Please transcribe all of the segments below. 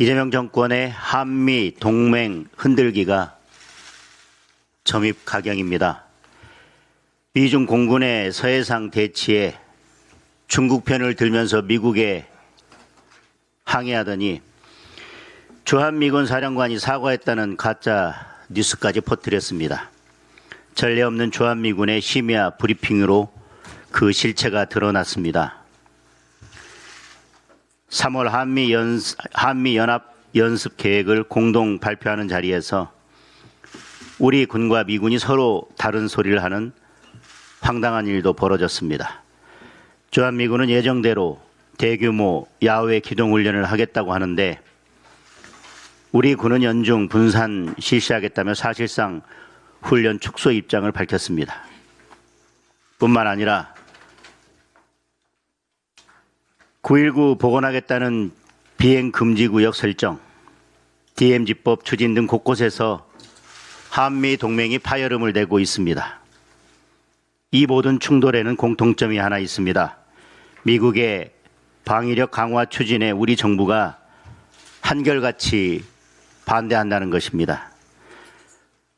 이재명 정권의 한미 동맹 흔들기가 점입가경입니다. 미중 공군의 서해상 대치에 중국 편을 들면서 미국에 항의하더니 주한미군 사령관이 사과했다는 가짜 뉴스까지 퍼뜨렸습니다. 전례 없는 주한미군의 심야 브리핑으로 그 실체가 드러났습니다. 3월 한미연합 연습 계획을 공동 발표하는 자리에서 우리 군과 미군이 서로 다른 소리를 하는 황당한 일도 벌어졌습니다. 주한미군은 예정대로 대규모 야외 기동훈련을 하겠다고 하는데 우리 군은 연중 분산 실시하겠다며 사실상 훈련 축소 입장을 밝혔습니다. 뿐만 아니라 9.19 복원하겠다는 비행금지구역 설정, DMZ법 추진 등 곳곳에서 한미 동맹이 파열음을 내고 있습니다. 이 모든 충돌에는 공통점이 하나 있습니다. 미국의 방위력 강화 추진에 우리 정부가 한결같이 반대한다는 것입니다.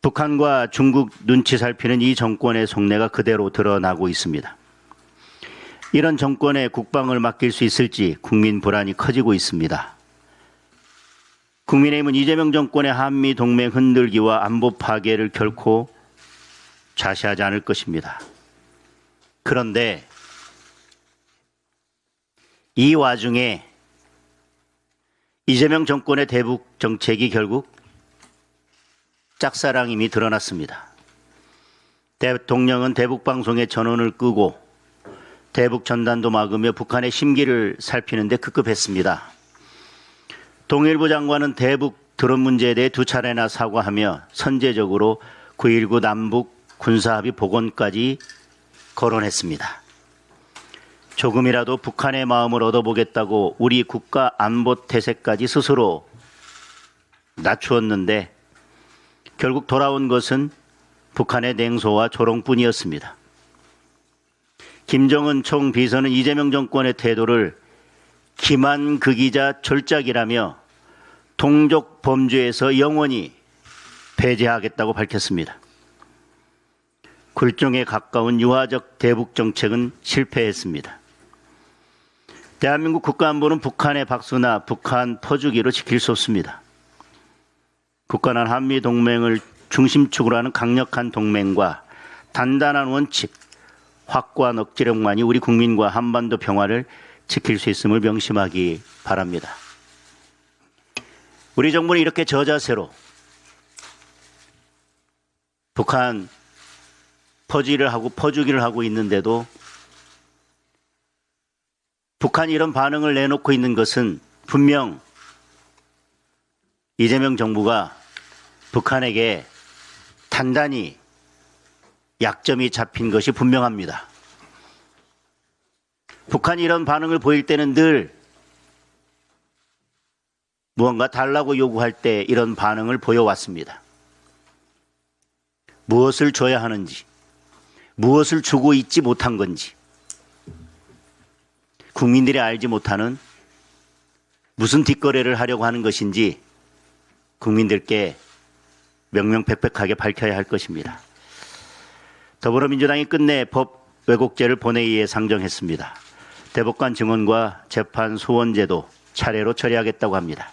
북한과 중국 눈치 살피는 이 정권의 속내가 그대로 드러나고 있습니다. 이런 정권의 국방을 맡길 수 있을지 국민 불안이 커지고 있습니다. 국민의힘은 이재명 정권의 한미 동맹 흔들기와 안보 파괴를 결코 좌시하지 않을 것입니다. 그런데 이 와중에 이재명 정권의 대북 정책이 결국 짝사랑임이 드러났습니다. 대통령은 대북 방송의 전원을 끄고 대북 전단도 막으며 북한의 심기를 살피는데 급급했습니다. 통일부 장관은 대북 드론 문제에 대해 2차례나 사과하며 선제적으로 9.19 남북 군사합의 복원까지 거론했습니다. 조금이라도 북한의 마음을 얻어보겠다고 우리 국가 안보 태세까지 스스로 낮추었는데 결국 돌아온 것은 북한의 냉소와 조롱뿐이었습니다. 김정은 총비서는 이재명 정권의 태도를 기만극이자 졸작이라며 동족 범죄에서 영원히 배제하겠다고 밝혔습니다. 굴종에 가까운 유화적 대북 정책은 실패했습니다. 대한민국 국가안보는 북한의 박수나 북한 퍼주기로 지킬 수 없습니다. 굳건한 한미 동맹을 중심축으로 하는 강력한 동맹과 단단한 원칙, 확고한 억지력만이 우리 국민과 한반도 평화를 지킬 수 있음을 명심하기 바랍니다. 우리 정부는 이렇게 저자세로 북한 퍼주기를 하고 있는데도 북한이 이런 반응을 내놓고 있는 것은 분명 이재명 정부가 북한에게 단단히 약점이 잡힌 것이 분명합니다. 북한이 이런 반응을 보일 때는 늘 무언가 달라고 요구할 때 이런 반응을 보여왔습니다. 무엇을 줘야 하는지, 무엇을 주고 있지 못한 건지, 국민들이 알지 못하는 무슨 뒷거래를 하려고 하는 것인지 국민들께 명명백백하게 밝혀야 할 것입니다. 더불어민주당이 끝내 법 왜곡죄를 본회의에 상정했습니다. 대법관 증언과 재판 소원제도 차례로 처리하겠다고 합니다.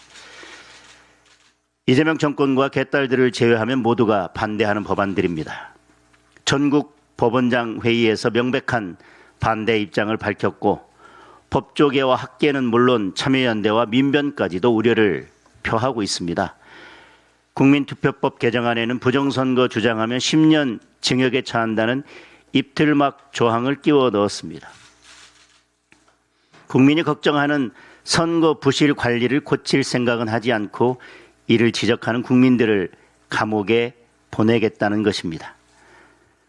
이재명 정권과 개딸들을 제외하면 모두가 반대하는 법안들입니다. 전국 법원장 회의에서 명백한 반대 입장을 밝혔고 법조계와 학계는 물론 참여연대와 민변까지도 우려를 표하고 있습니다. 국민투표법 개정안에는 부정선거 주장하면 10년 징역에 처한다는 입틀막 조항을 끼워 넣었습니다. 국민이 걱정하는 선거 부실 관리를 고칠 생각은 하지 않고 이를 지적하는 국민들을 감옥에 보내겠다는 것입니다.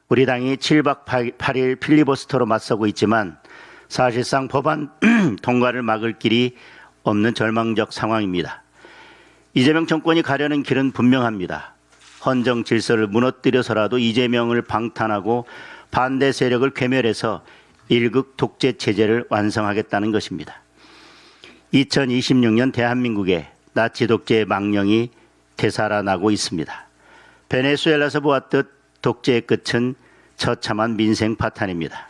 우리 당이 7박 8일 필리버스터로 맞서고 있지만 사실상 법안 통과를 막을 길이 없는 절망적 상황입니다. 이재명 정권이 가려는 길은 분명합니다. 헌정 질서를 무너뜨려서라도 이재명을 방탄하고 반대 세력을 괴멸해서 일극 독재 체제를 완성하겠다는 것입니다. 2026년 대한민국에 나치 독재의 망령이 되살아나고 있습니다. 베네수엘라에서 보았듯 독재의 끝은 처참한 민생 파탄입니다.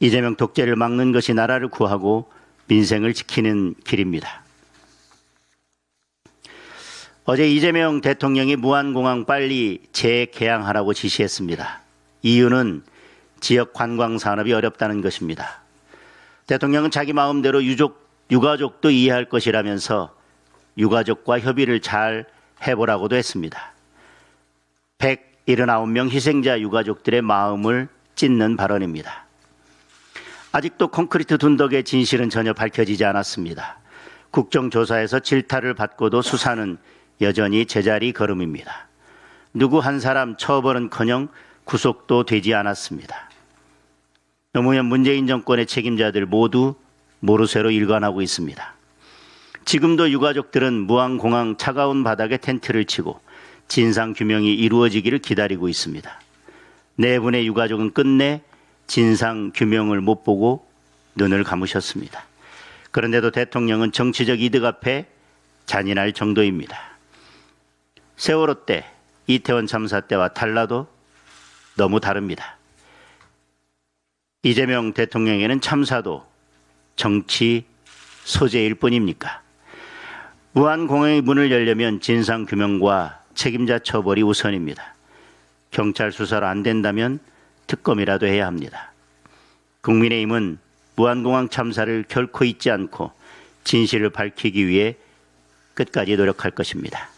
이재명 독재를 막는 것이 나라를 구하고 민생을 지키는 길입니다. 어제 이재명 대통령이 무안공항 빨리 재개항하라고 지시했습니다. 이유는 지역 관광 산업이 어렵다는 것입니다. 대통령은 자기 마음대로 유가족도 이해할 것이라면서 유가족과 협의를 잘 해보라고도 했습니다. 179명 희생자 유가족들의 마음을 찢는 발언입니다. 아직도 콘크리트 둔덕의 진실은 전혀 밝혀지지 않았습니다. 국정조사에서 질타를 받고도 수사는 여전히 제자리 걸음입니다. 누구 한 사람 처벌은커녕 구속도 되지 않았습니다. 노무현 문재인 정권의 책임자들 모두 모르쇠로 일관하고 있습니다. 지금도 유가족들은 무안공항 차가운 바닥에 텐트를 치고 진상규명이 이루어지기를 기다리고 있습니다. 네 분의 유가족은 끝내 진상규명을 못 보고 눈을 감으셨습니다. 그런데도 대통령은 정치적 이득 앞에 잔인할 정도입니다. 세월호 때, 이태원 참사 때와 달라도 너무 다릅니다. 이재명 대통령에게는 참사도 정치 소재일 뿐입니까? 무안공항의 문을 열려면 진상규명과 책임자 처벌이 우선입니다. 경찰 수사로 안 된다면 특검이라도 해야 합니다. 국민의힘은 무안공항 참사를 결코 잊지 않고 진실을 밝히기 위해 끝까지 노력할 것입니다.